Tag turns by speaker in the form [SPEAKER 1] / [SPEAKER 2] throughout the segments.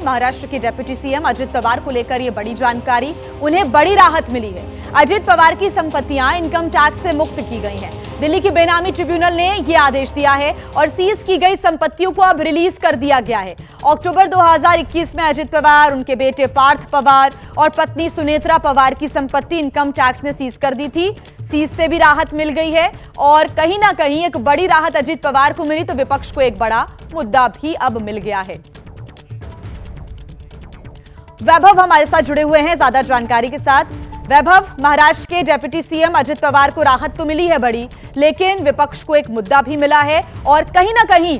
[SPEAKER 1] महाराष्ट्र के deputy CM Ajit Pawar को लेकर ये बड़ी जानकारी। उन्हें बड़ी राहत मिली है। अजित पवार की संपत्तियां इनकम टैक्स से मुक्त की गई हैं। दिल्ली की बेनामी ट्रिब्यूनल ने यह आदेश दिया है और सीज की गई संपत्तियों को अब रिलीज कर दिया गया है। अक्टूबर 2021 में अजित पवार, उनके बेटे पार्थ पवार और पत्नी सुनेत्रा पवार की संपत्ति इनकम टैक्स ने सीज कर दी थी। सीज से भी राहत मिल गई है और कहीं ना कहीं एक बड़ी राहत अजित पवार को मिली तो विपक्ष को एक बड़ा मुद्दा भी अब मिल गया है। वैभव हमारे साथ जुड़े हुए हैं ज्यादा जानकारी के साथ। वैभव, महाराष्ट्र के डिप्टी सीएम अजित पवार को राहत तो मिली है बड़ी, लेकिन विपक्ष को एक मुद्दा भी मिला है और कहीं ना कहीं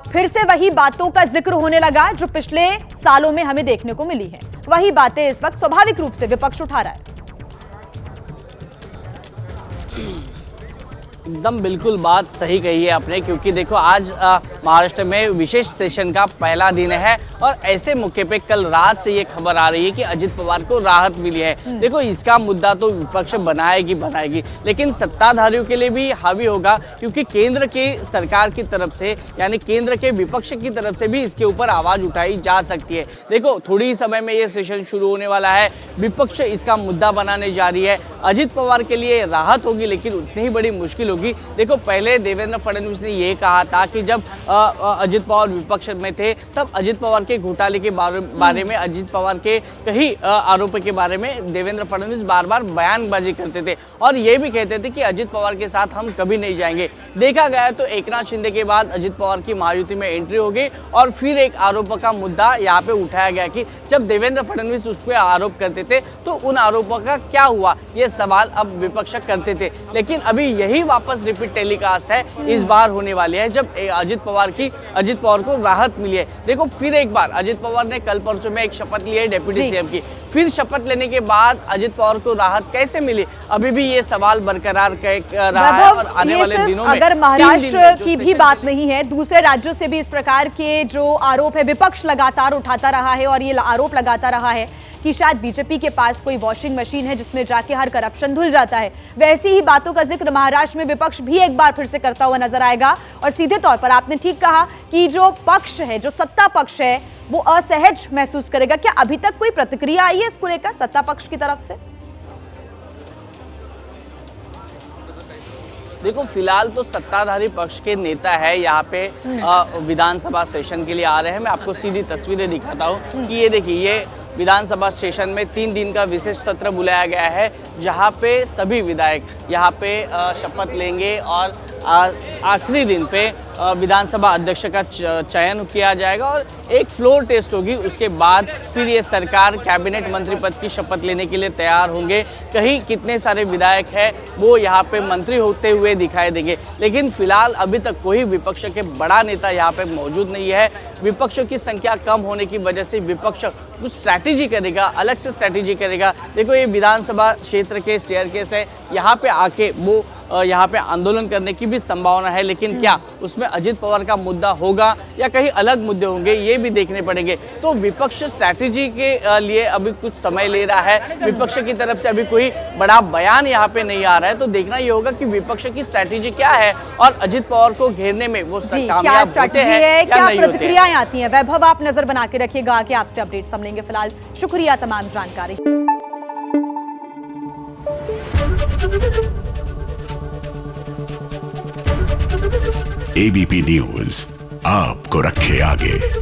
[SPEAKER 1] फिर से वही बातों का जिक्र होने लगा जो पिछले सालों में हमें देखने को मिली है। वही बातें इस वक्त स्वाभाविक रूप से विपक्ष उठा रहा है।
[SPEAKER 2] एकदम बिल्कुल बात सही कही है आपने, क्योंकि देखो आज महाराष्ट्र में विशेष सेशन का पहला दिन है और ऐसे मौके पे कल रात से ये खबर आ रही है कि अजित पवार को राहत मिली है। देखो इसका मुद्दा तो विपक्ष बनाएगी, लेकिन सत्ताधारियों के लिए भी हावी होगा, क्योंकि केंद्र की सरकार की तरफ से यानी केंद्र के विपक्ष की तरफ से भी इसके ऊपर आवाज उठाई जा सकती है। देखो थोड़ी ही समय में ये सेशन शुरू होने वाला है, विपक्ष इसका मुद्दा बनाने जा रही है। अजित पवार के लिए राहत होगी, लेकिन उतनी ही बड़ी मुश्किल होगी। देखो पहले देवेंद्र फडणवीस ने ये कहा था कि जब अजित पवार विपक्ष में थे तब अजित पवार के घोटाले के बारे में, अजित पवार के कई आरोपों के बारे में देवेंद्र फडणवीस बार बार बयानबाजी करते थे और ये भी कहते थे कि अजित पवार के साथ हम कभी नहीं जाएंगे। देखा गया तो एकनाथ शिंदे के बाद अजित पवार की महायुति में एंट्री हो गई और फिर एक आरोप का मुद्दा यहाँ पे उठाया गया कि जब देवेंद्र फडणवीस उस पर आरोप करते थे तो उन आरोपों का क्या हुआ, ये सवाल अब विपक्ष करते थे। लेकिन अभी यही वापस रिपीट टेलीकास्ट है, इस बार होने वाली है जब अजित पवार को राहत मिली है। देखो फिर एक बार अजित पवार ने कल परसों में एक शपथ ली है डिप्टी सीएम की, फिर शपथ लेने के बाद अजित पवार को राहत कैसे मिली, अभी भी ये सवाल बरकरार रहा है। और आने वाले दिनों में
[SPEAKER 1] अगर महाराष्ट्र की भी बात नहीं है, दूसरे राज्यों से भी इस प्रकार के जो आरोप है विपक्ष लगातार उठाता रहा है और ये आरोप लगाता रहा है कि शायद बीजेपी के पास कोई वॉशिंग मशीन है जिसमें जाके हर करप्शन धुल जाता है। वैसी ही बातों का जिक्र महाराष्ट्र में विपक्ष भी एक बार फिर से करता हुआ नजर आएगा और सीधे तौर पर आपने ठीक कहा कि जो पक्ष है, जो सत्ता पक्ष है, वो असहज महसूस करेगा। क्या अभी तक कोई प्रतिक्रिया आई है इसको लेकर सत्ता पक्ष की तरफ से?
[SPEAKER 2] देखो फिलहाल तो सत्ताधारी पक्ष के नेता है यहाँ पे विधानसभा सेशन के लिए आ रहे हैं। मैं आपको सीधी तस्वीरें दिखाता हूँ कि ये देखिए, ये विधानसभा सेशन में 3 दिन का विशेष सत्र बुलाया गया है जहाँ पे सभी विधायक यहाँ पे शपथ लेंगे और आखिरी दिन पे विधानसभा अध्यक्ष का चयन किया जाएगा और एक फ्लोर टेस्ट होगी। उसके बाद फिर ये सरकार कैबिनेट मंत्री पद की शपथ लेने के लिए तैयार होंगे। कहीं कितने सारे विधायक हैं वो यहाँ पे मंत्री होते हुए दिखाई देंगे, लेकिन फिलहाल अभी तक कोई विपक्ष के बड़ा नेता यहाँ पे मौजूद नहीं है। विपक्षों की संख्या कम होने की वजह से विपक्ष कुछ स्ट्रैटेजी करेगा, अलग से स्ट्रैटेजी करेगा। देखो ये विधानसभा क्षेत्र के स्टेयरकेस है, यहाँ पे आके वो यहाँ पे आंदोलन करने की भी संभावना है, लेकिन क्या उसमें अजित पवार का मुद्दा होगा या कहीं अलग मुद्दे होंगे, ये भी देखने पड़ेंगे। तो विपक्ष स्ट्रैटेजी के लिए अभी कुछ समय ले रहा है। विपक्ष की तरफ से अभी कोई बड़ा बयान यहाँ पे नहीं आ रहा है, तो देखना ये होगा कि विपक्ष की स्ट्रैटेजी क्या है और अजित पवार को घेरने में वो कामयाब होते हैं या नहीं होते।
[SPEAKER 1] प्रतिक्रियाएं आती हैं वैभव, आप नजर बना के रखिएगा कि आपसे अपडेट हम लेंगे। फिलहाल शुक्रिया तमाम जानकारी।
[SPEAKER 3] एबीपी न्यूज आपको रखे आगे।